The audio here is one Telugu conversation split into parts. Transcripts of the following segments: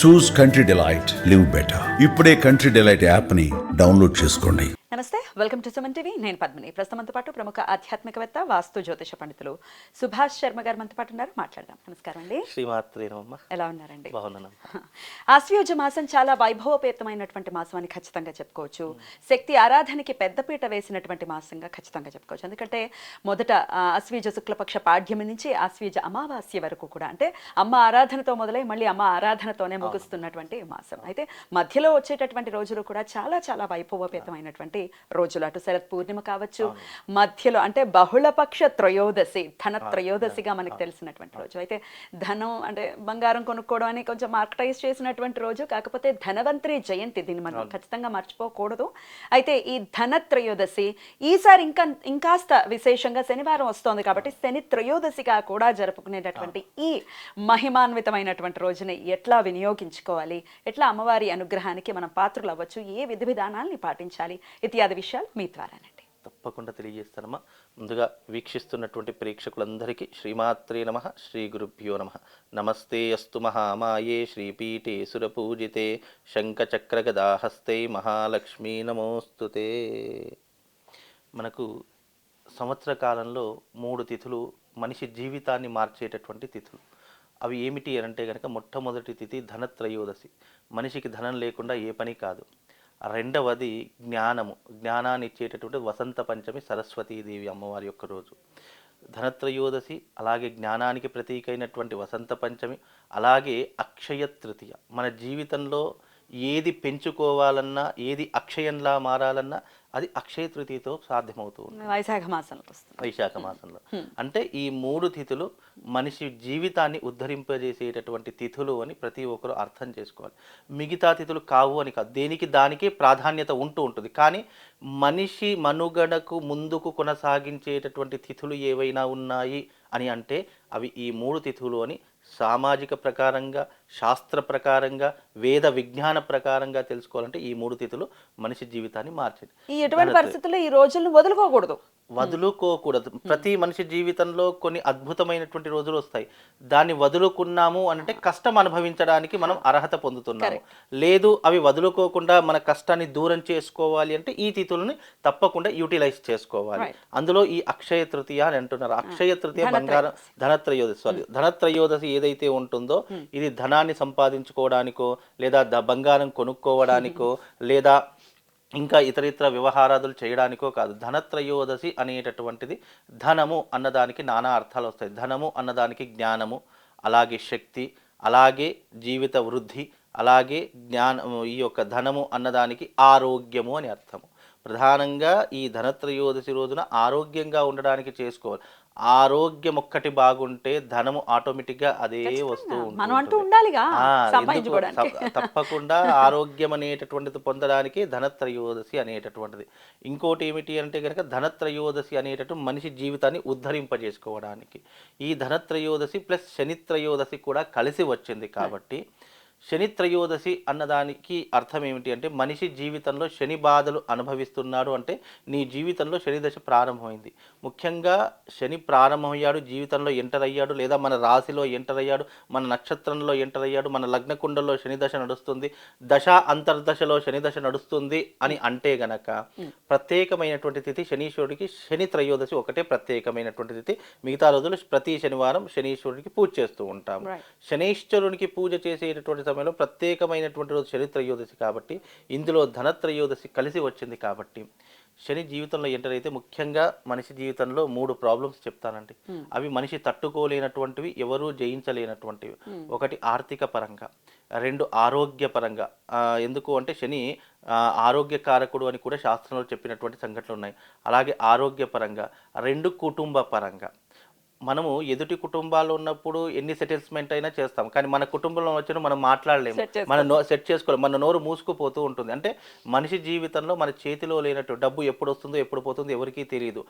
చూస్ కంట్రీ డిలైట్, లివ్ బెటర్. ఇప్పుడే కంట్రీ డిలైట్ యాప్ ని డౌన్లోడ్ చేసుకోండి. నమస్తే, వెల్కమ్ టు సుమన్ టీవీ. నేను పద్మిని. ప్రస్తుతంతో పాటు ప్రముఖ ఆధ్యాత్మికవేత్త, వాస్తు జ్యోతిష పండితులు సుభాష్ శర్మ గారు మనతో పాటు ఉన్నారు. మాట్లాడదాం. నమస్కారం అండి. శ్రీమాత్రేనమ్మ. ఎలా ఉన్నారండి? బాగున్నానమ్మ. ఆశ్వయుజ మాసం చాలా వైభవపేతమైనటువంటి మాసం అని ఖచ్చితంగా చెప్పుకోవచ్చు. శక్తి ఆరాధనకి పెద్దపీట వేసినటువంటి మాసంగా ఖచ్చితంగా చెప్పుకోవచ్చు. ఎందుకంటే మొదట ఆశ్వయుజ శుక్లపక్ష పాడ్యమి నుంచి ఆశ్వయుజ అమావాస్య వరకు కూడా, అంటే అమ్మ ఆరాధనతో మొదలై మళ్ళీ అమ్మ ఆరాధనతోనే ముగుస్తున్నటువంటి మాసం. అయితే మధ్యలో వచ్చేటటువంటి రోజులు కూడా చాలా చాలా వైభవపేతమైనటువంటి రోజులు. అటు శరత్ పూర్ణిమ కావచ్చు, మధ్యలో అంటే బహుళపక్ష త్రయోదశి, ధన త్రయోదశిగా మనకు తెలిసినటువంటి రోజు. అయితే ధనం అంటే బంగారం కొనుక్కోవడం అని కొంచెం మార్కెటైజ్ చేసినటువంటి రోజు. కాకపోతే ధనవంతరి జయంతి, దీన్ని మనం ఖచ్చితంగా మర్చిపోకూడదు. అయితే ఈ ధన త్రయోదశి ఈసారి ఇంకాస్త విశేషంగా శనివారం వస్తోంది కాబట్టి శని త్రయోదశిగా కూడా జరుపుకునేటటువంటి ఈ మహిమాన్వితమైనటువంటి రోజుని ఎట్లా వినియోగించుకోవాలి, ఎట్లా అమ్మవారి అనుగ్రహానికి మనం పాత్రలు అవ్వచ్చు, ఏ విధి విధానాల్ని పాటించాలి, ఇత్యాది విషయాలు మీ ద్వారానండి. తప్పకుండా తెలియజేస్తానమ్మా. ముందుగా వీక్షిస్తున్నటువంటి ప్రేక్షకులందరికీ శ్రీమాత్రే నమః, శ్రీ గురుభ్యో నమః. నమస్తే అస్తు మహామాయే శ్రీపీఠే సురపూజితే శంఖచక్రగదాహస్తే మహాలక్ష్మీ నమోస్తుతే. మనకు సంవత్సర కాలంలో 3 తిథులు మనిషి జీవితాన్ని మార్చేటటువంటి తిథులు. అవి ఏమిటి అంటే కనుక, మొట్టమొదటి తిథి ధనత్రయోదశి. మనిషికి ధనం లేకుండా ఏ పని కాదు. రెండవది జ్ఞానము, జ్ఞానాన్ని ఇచ్చేటటువంటి వసంత పంచమి, సరస్వతీదేవి అమ్మవారి యొక్క రోజు. ధనత్రయోదశి, అలాగే జ్ఞానానికి ప్రతీక అయినటువంటి వసంత పంచమి, అలాగే అక్షయ తృతీయ. మన జీవితంలో ఏది పెంచుకోవాలన్నా, ఏది అక్షయంలా మారాలన్నా అది అక్షయ తృతీయతో సాధ్యమవుతుంది. వైశాఖ మాసంలో వస్తుంది. వైశాఖ మాసంలో అంటే ఈ 3 తిథులు మనిషి జీవితాన్ని ఉద్ధరింపజేసేటటువంటి తిథులు అని ప్రతి ఒక్కరు అర్థం చేసుకోవాలి. మిగతా తిథులు కావు అని కాదు, దేనికి దానికే ప్రాధాన్యత ఉంటూ ఉంటుంది. కానీ మనిషి మనుగడకు ముందుకు కొనసాగించేటటువంటి తిథులు ఏవైనా ఉన్నాయి అని అంటే అవి ఈ 3 తిథులు అని సామాజిక ప్రకారంగా, శాస్త్ర ప్రకారంగా, వేద విజ్ఞాన ప్రకారంగా తెలుసుకోవాలంటే ఈ 3 తిథులు మనిషి జీవితాన్ని మార్చేది. ఎటువంటి పరిస్థితుల్లో ఈ రోజులను వదులుకోకూడదు. ప్రతి మనిషి జీవితంలో కొన్ని అద్భుతమైనటువంటి రోజులు వస్తాయి. దాన్ని వదులుకున్నాము అంటే కష్టం అనుభవించడానికి మనం అర్హత పొందుతున్నాము. లేదు అవి వదులుకోకుండా మన కష్టాన్ని దూరం చేసుకోవాలి అంటే ఈ తిథులని తప్పకుండా యూటిలైజ్ చేసుకోవాలి. అందులో ఈ అక్షయ తృతీయ అని అంటున్నారు. అక్షయ తృతీయ బంగారం, ధనత్రయోదశి ఏదైతే ఉంటుందో ఇది ధనాన్ని సంపాదించుకోవడానికో, లేదా బంగారం కొనుక్కోవడానికో, లేదా ఇంకా ఇతర వ్యవహారాదులు చేయడానికో కాదు. ధనత్రయోదశి అనేటటువంటిది ధనము అన్నదానికి నానా అర్థాలు వస్తాయి. ధనము అన్నదానికి జ్ఞానము, అలాగే శక్తి, అలాగే జీవిత వృద్ధి, అలాగే ఈ యొక్క ధనము అన్నదానికి ఆరోగ్యము అని అర్థము. ప్రధానంగా ఈ ధనత్రయోదశి రోజున ఆరోగ్యంగా ఉండడానికి చేసుకోవాలి. ఆరోగ్యం ఒక్కటి బాగుంటే ధనము ఆటోమేటిక్గా అదే వస్తూ ఉంటుంది. తప్పకుండా ఆరోగ్యం అనేటటువంటిది పొందడానికి ధనత్రయోదశి అనేటటువంటిది. ఇంకోటి ఏమిటి అంటే కనుక, ధనత్రయోదశి అనేటటువంటి మనిషి జీవితాన్ని ఉద్ధరింపజేసుకోవడానికి ఈ ధనత్రయోదశి ప్లస్ శనిత్రయోదశి కూడా కలిసి వచ్చింది. కాబట్టి శని త్రయోదశి అన్నదానికి అర్థం ఏమిటి అంటే, మనిషి జీవితంలో శని బాధలు అనుభవిస్తున్నాడు అంటే నీ జీవితంలో శని దశ ప్రారంభమైంది. ముఖ్యంగా శని ప్రారంభమయ్యాడు, జీవితంలో ఎంటర్ అయ్యాడు, లేదా మన రాశిలో ఎంటర్ అయ్యాడు, మన నక్షత్రంలో ఎంటర్ అయ్యాడు, మన లగ్నకుండలో శని దశ నడుస్తుంది, దశ అంతర్దశలో శని దశ నడుస్తుంది అని అంటే గనక ప్రత్యేకమైనటువంటి తిథి శనీశ్వరుడికి శని త్రయోదశి ఒకటే ప్రత్యేకమైనటువంటి తిథి. మిగతా రోజులు ప్రతి శనివారం శనీశ్వరుడికి పూజ చేస్తూ ఉంటాము. శనీశ్వరునికి పూజ చేసేటటువంటి సమయంలో ప్రత్యేకమైనటువంటి రోజు శని త్రయోదశి కాబట్టి ఇందులో ధనత్రయోదశి కలిసి వచ్చింది. కాబట్టి శని జీవితంలో ఎంటర్ అయితే ముఖ్యంగా మనిషి జీవితంలో 3 ప్రాబ్లమ్స్ చెప్తానండి. అవి మనిషి తట్టుకోలేనటువంటివి, ఎవరూ జయించలేనటువంటివి. ఒకటి ఆర్థిక పరంగా, 2 ఆరోగ్య పరంగా. ఎందుకు అంటే శని ఆరోగ్యకారకుడు అని కూడా శాస్త్రంలో చెప్పినటువంటి సంఘటనలు ఉన్నాయి. అలాగే ఆరోగ్యపరంగా, 2 కుటుంబ పరంగా. మనము ఎదుటి కుటుంబాల్లో ఉన్నప్పుడు ఎన్ని సెటిల్స్మెంట్ అయినా చేస్తాం, కానీ మన కుటుంబంలో వచ్చిన మనం మాట్లాడలేము, సెట్ చేసుకోలేము, మన నోరు మూసుకుపోతూ ఉంటుంది. అంటే మనిషి జీవితంలో మన చేతిలో లేనట్టు డబ్బు ఎప్పుడు వస్తుందో ఎప్పుడు పోతుందో ఎవరికీ తెలియదు.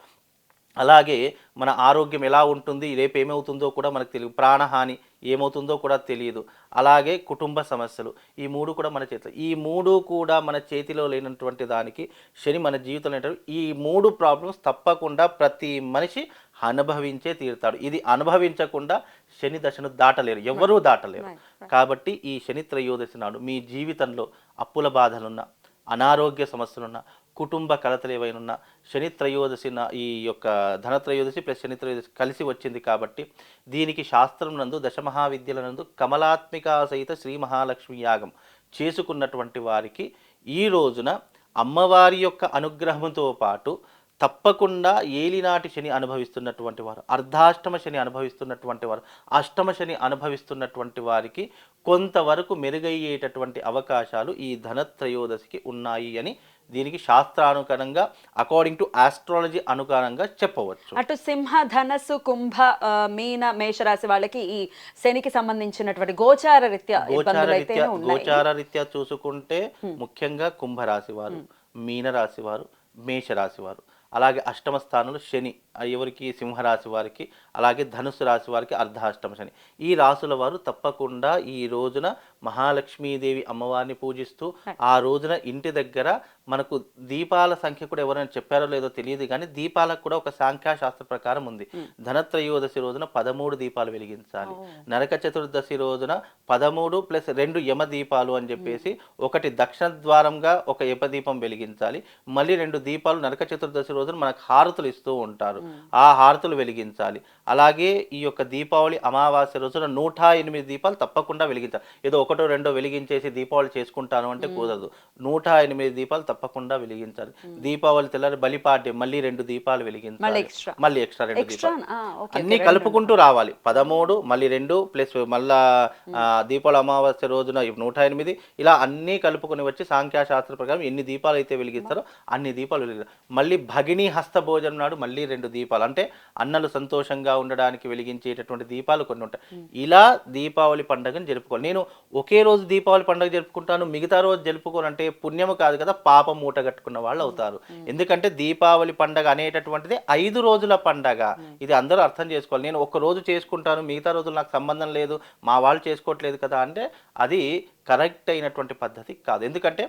అలాగే మన ఆరోగ్యం ఎలా ఉంటుంది, రేపు ఏమవుతుందో కూడా మనకు తెలియదు, ప్రాణహాని ఏమవుతుందో కూడా తెలియదు. అలాగే కుటుంబ సమస్యలు, ఈ మూడు కూడా మన చేతిలో, ఈ మూడు కూడా మన చేతిలో లేనటువంటి దానికి శని మన జీవితంలో ఏంటంటే ఈ మూడు ప్రాబ్లమ్స్ తప్పకుండా ప్రతి మనిషి అనుభవించే తీరుతాడు. ఇది అనుభవించకుండా శని దశను దాటలేరు, ఎవరూ దాటలేరు. కాబట్టి ఈ శని త్రయోదశి నాడు మీ జీవితంలో అప్పుల బాధలున్నా, అనారోగ్య సమస్యలున్నా, కుటుంబ కలతలు ఏవైనా శని త్రయోదశి ఈ యొక్క ధనత్రయోదశి ప్లస్ శని త్రయోదశి కలిసి వచ్చింది కాబట్టి దీనికి శాస్త్రం నందు దశమహావిద్యల నందు కమలాత్మిక సహిత శ్రీ మహాలక్ష్మి యాగం చేసుకున్నటువంటి వారికి ఈ రోజున అమ్మవారి యొక్క అనుగ్రహంతో పాటు తప్పకుండా ఏలినాటి శని అనుభవిస్తున్నటువంటి వారు, అర్ధాష్టమ శని అనుభవిస్తున్నటువంటి వారు, అష్టమ శని అనుభవిస్తున్నటువంటి వారికి కొంతవరకు మెరుగయ్యేటటువంటి అవకాశాలు ఈ ధనత్రయోదశికి ఉన్నాయి అని దీనికి శాస్త్రానుకరంగా అకార్డింగ్ టు ఆస్ట్రాలజీ అనుకరంగా చెప్పవచ్చు. అటు సింహ, ధనస్సు, కుంభ, మీన, మేషరాశి వాళ్ళకి ఈ శనికి సంబంధించినటువంటి గోచార రీత్యా చూసుకుంటే ముఖ్యంగా కుంభరాశి వారు, మీనరాశి వారు, మేషరాశి వారు, అలాగే అష్టమ స్థానంలో శని ఎవరికి, సింహరాశి వారికి, అలాగే ధనుసు రాశి వారికి అర్ధాష్టమ శని. ఈ రాశుల వారు తప్పకుండా ఈ రోజున మహాలక్ష్మీదేవి అమ్మవారిని పూజిస్తూ ఆ రోజున ఇంటి దగ్గర మనకు దీపాల సంఖ్య కూడా ఎవరైనా చెప్పారో లేదో తెలియదు కానీ దీపాలకు కూడా ఒక సాంఖ్యాశాస్త్ర ప్రకారం ఉంది. ధనత్రయోదశి రోజున 13 దీపాలు వెలిగించాలి, నరక చతుర్దశి రోజున 13 ప్లస్ 2 యమ దీపాలు అని చెప్పేసి ఒకటి దక్షిణ ద్వారంగా ఒక యపదీపం వెలిగించాలి, మళ్ళీ 2 దీపాలు నరక చతుర్దశి రోజున మనకు హారతులు ఇస్తూ ఉంటారు, ఆ హారతులు వెలిగించాలి. అలాగే ఈ యొక్క దీపావళి అమావాస్య రోజున 108 దీపాలు తప్పకుండా వెలిగించాలి. ఏదో ఒకటో రెండో వెలిగించేసి దీపావళి చేసుకుంటాను అంటే కుదరదు, 108 దీపాలు తప్పకుండా వెలిగించాలి. దీపావళి తెల్లారి బలిపాడ్యం మళ్ళీ 2 దీపాలు వెలిగించాలి, మళ్ళీ ఎక్స్ట్రా 2 దీపాలు, అన్ని కలుపుకుంటూ రావాలి. 13 మళ్ళీ 2 ప్లస్ మళ్ళా దీపావళి అమావాస్య రోజున 108 ఇలా అన్నీ కలుపుకొని వచ్చి సాంఖ్యాశాస్త్ర ప్రకారం ఎన్ని దీపాలు అయితే వెలిగిస్తారో అన్ని దీపాలు వెలిగిస్తారు. మళ్ళీ భగిని హస్త భోజనం నాడు మళ్ళీ 2 దీపాలు, అంటే అన్నలు సంతోషంగా ఉండడానికి వెలిగించేటటువంటి దీపాలు కొన్ని ఉంటాయి. ఇలా దీపావళి పండుగను జరుపుకోవాలి. నేను ఒకే రోజు దీపావళి పండుగ జరుపుకుంటాను మిగతా రోజు జరుపుకోనంటే పుణ్యము కాదు కదా, పాపం మూట కట్టుకున్న వాళ్ళు అవుతారు. ఎందుకంటే దీపావళి పండుగ అనేటటువంటిది 5 రోజుల పండగ, ఇది అందరూ అర్థం చేసుకోవాలి. నేను ఒక రోజు చేసుకుంటాను మిగతా రోజులు నాకు సంబంధం లేదు, మా వాళ్ళు చేసుకోవట్లేదు కదా అంటే అది కరెక్ట్ అయినటువంటి పద్ధతి కాదు. ఎందుకంటే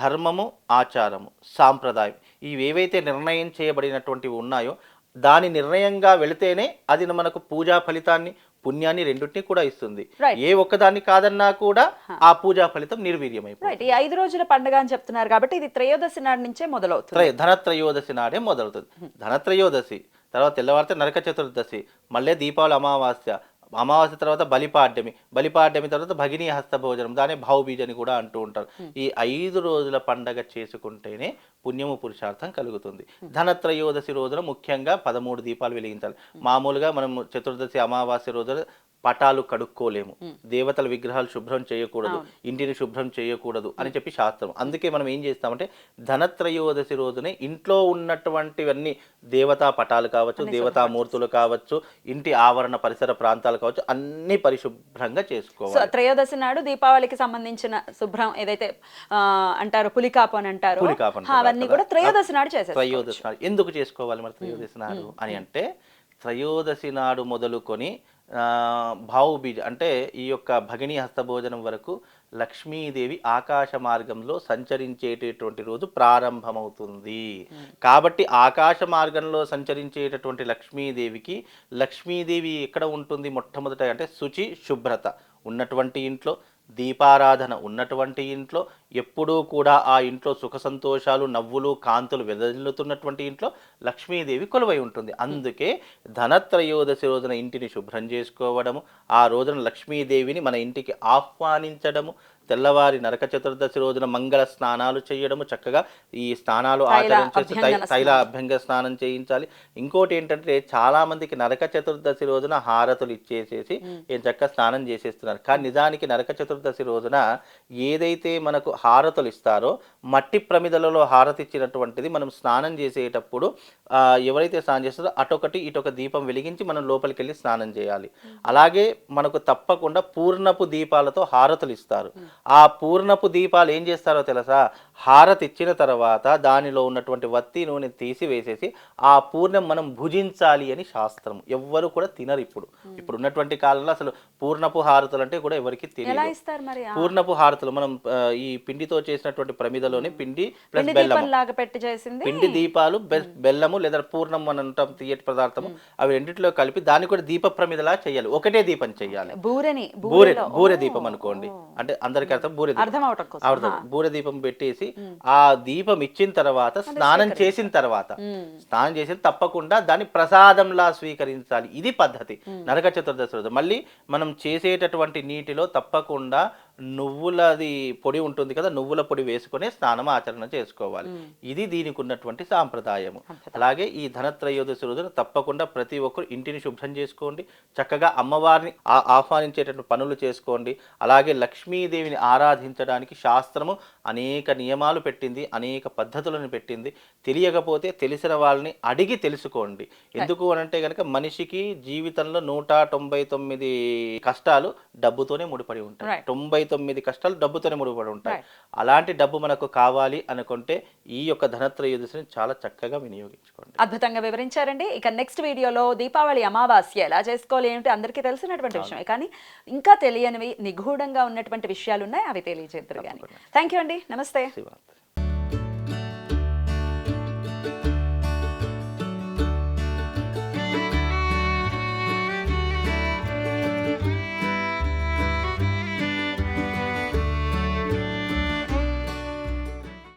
ధర్మము, ఆచారము, సాంప్రదాయం ఇవేవైతే నిర్ణయం చేయబడినటువంటివి ఉన్నాయో దాని నిర్ణయంగా వెళితేనే అది మనకు పూజా ఫలితాన్ని, పుణ్యాన్ని రెండింటినీ కూడా ఇస్తుంది. ఏ ఒక్కదాన్ని కాదన్నా కూడా ఆ పూజా ఫలితం నిర్వీర్యమైపోతుంది. ఈ 5 రోజుల పండుగ అని చెప్తున్నారు కాబట్టి ఇది త్రయోదశి నాడు నుంచే మొదలవుతుంది. ధనత్రయోదశి నాడే మొదలవుతుంది. ధనత్రయోదశి తర్వాత తెల్లవారితే నరక చతుర్దశి, మళ్ళీ దీపావళి అమావాస్య, అమావాస్య తర్వాత బలిపాడ్యమి తర్వాత భగిని హస్త భోజనం, దాన్ని భావబీజ్ అని కూడా అంటూ ఉంటారు. ఈ 5 రోజుల పండగ చేసుకుంటేనే పుణ్యము పురుషార్థం కలుగుతుంది. ధనత్రయోదశి రోజున ముఖ్యంగా 13 దీపాలు వెలిగించాలి. మామూలుగా మనం చతుర్దశి అమావాస్య రోజున పటాలు కడుక్కోలేము, దేవతల విగ్రహాలు శుభ్రం చేయకూడదు, ఇంటిని శుభ్రం చేయకూడదు అని చెప్పి శాస్త్రం. అందుకే మనం ఏం చేస్తామంటే ధనత్రయోదశి రోజునే ఇంట్లో ఉన్నటువంటివన్నీ దేవతా పటాలు కావచ్చు, దేవతామూర్తులు కావచ్చు, ఇంటి ఆవరణ పరిసర ప్రాంతాలు కావచ్చు, అన్ని పరిశుభ్రంగా చేసుకోవాలి. త్రయోదశి నాడు దీపావళికి సంబంధించిన శుభ్రం ఏదైతే అంటారు పులికాపు అని అంటారు, అవన్నీ కూడా త్రయోదశి నాడు చేసేస్తారు. త్రయోదశి నాడు ఎందుకు చేసుకోవాలి మరి త్రయోదశి నాడు అని అంటే, త్రయోదశి నాడు మొదలుకొని భావబీజ్ అంటే ఈ యొక్క భగిని హస్తభోజనం వరకు లక్ష్మీదేవి ఆకాశ మార్గంలో సంచరించేటటువంటి రోజు ప్రారంభమవుతుంది. కాబట్టి ఆకాశ మార్గంలో సంచరించేటటువంటి లక్ష్మీదేవి ఎక్కడ ఉంటుంది మొట్టమొదట అంటే శుచి, శుభ్రత ఉన్నటువంటి ఇంట్లో, దీపారాధన ఉన్నటువంటి ఇంట్లో, ఎప్పుడూ కూడా ఆ ఇంట్లో సుఖ సంతోషాలు, నవ్వులు, కాంతులు వెదజల్లుతున్నటువంటి ఇంట్లో లక్ష్మీదేవి కొలువై ఉంటుంది. అందుకే ధనత్రయోదశి రోజున ఇంటిని శుభ్రం చేసుకోవడము, ఆ రోజున లక్ష్మీదేవిని మన ఇంటికి ఆహ్వానించడము, తెల్లవారి నరక చతుర్దశి రోజున మంగళ స్నానాలు చేయడము, చక్కగా ఈ స్నానాలు ఆచరించేసి తైల అభ్యంగ స్నానం చేయించాలి. ఇంకోటి ఏంటంటే చాలా మందికి నరక చతుర్దశి రోజున హారతులు ఇచ్చేసేసి ఏం చక్కగా స్నానం చేసేస్తున్నారు. కానీ నిజానికి నరక చతుర్దశి రోజున ఏదైతే మనకు హారతులు ఇస్తారో మట్టి ప్రమిదలలో హారతి ఇచ్చినటువంటిది మనం స్నానం చేసేటప్పుడు ఎవరైతే స్నానం చేస్తారో అటొకటి ఇటొక దీపం వెలిగించి మనం లోపలికి వెళ్ళి స్నానం చేయాలి. అలాగే మనకు తప్పకుండా పూర్ణపు దీపాలతో హారతులు ఇస్తారు. ఆ పూర్ణపు దీపాలు ఏం చేస్తారో తెలుసా, హారతి ఇచ్చిన తర్వాత దానిలో ఉన్నటువంటి వత్తి నూనె తీసివేసేసి ఆ పూర్ణం మనం భుజించాలి అని శాస్త్రం. ఎవ్వరు కూడా తినరు ఇప్పుడు ఉన్నటువంటి కాలంలో. అసలు పూర్ణపు హారతులు అంటే కూడా ఎవరికి ఎలా తెలియదు. ఇస్తారు మరి పూర్ణపు హారతులు మనం ఈ పిండితో చేసినటువంటి ప్రమిదలోని పిండి ప్లస్ పిండి బెల్లము, దీపం లాగా పెట్టి చేసింది పిండి దీపాలు బెల్లము లేదా పూర్ణం అని అంటాం తీయటి పదార్థము, అవి రెండిట్లో కలిపి దాన్ని కూడా దీప ప్రమిదలా చేయాలి. ఒకటే దీపం చేయాలి. బూరె దీపం అనుకోండి, అంటే అందరికీ అర్థం బూరె దీపం. అర్థం అవటం కోసం బూరె దీపం పెట్టేసి ఆ దీపం ఇచ్చిన తర్వాత స్నానం చేసిన తర్వాత తప్పకుండా దాన్ని ప్రసాదంలా స్వీకరించాలి. ఇది పద్ధతి. నరక చతుర్దశి రోజు మళ్ళీ మనం చేసేటటువంటి నీటిలో తప్పకుండా నువ్వులది పొడి ఉంటుంది కదా, నువ్వుల పొడి వేసుకునే స్నానం ఆచరణ చేసుకోవాలి. ఇది దీనికి ఉన్నటువంటి సాంప్రదాయము. అలాగే ఈ ధనత్రయోదశి రోజున తప్పకుండా ప్రతి ఒక్కరు ఇంటిని శుభ్రం చేసుకోండి, చక్కగా అమ్మవారిని ఆహ్వానించేటటువంటి పనులు చేసుకోండి. అలాగే లక్ష్మీదేవిని ఆరాధించడానికి శాస్త్రము అనేక నియమాలు పెట్టింది, అనేక పద్ధతులను పెట్టింది. తెలియకపోతే తెలిసిన వాళ్ళని అడిగి తెలుసుకోండి. ఎందుకు అనంటే కనుక మనిషికి జీవితంలో 199 కష్టాలు డబ్బుతోనే ముడిపడి ఉంటాయి. 99 కష్టాలు డబ్బుతోనే ముడిపడి ఉంటాయి. అలాంటి డబ్బు మనకు కావాలి అనుకుంటే ఈ యొక్క ధనత్రయోదశిని చాలా చక్కగా వినియోగించుకోండి. అద్భుతంగా వివరించారండి. ఇక నెక్స్ట్ వీడియోలో దీపావళి అమావాస్య ఎలా చేసుకోవాలి ఏమిటి అందరికీ తెలిసినటువంటి విషయమే, కానీ ఇంకా తెలియనివి నిగూఢంగా ఉన్నటువంటి విషయాలు ఉన్నాయి, అవి తెలియజేద్దరు కానీ. థ్యాంక్ యూ అండి, నమస్తే. శివార్త.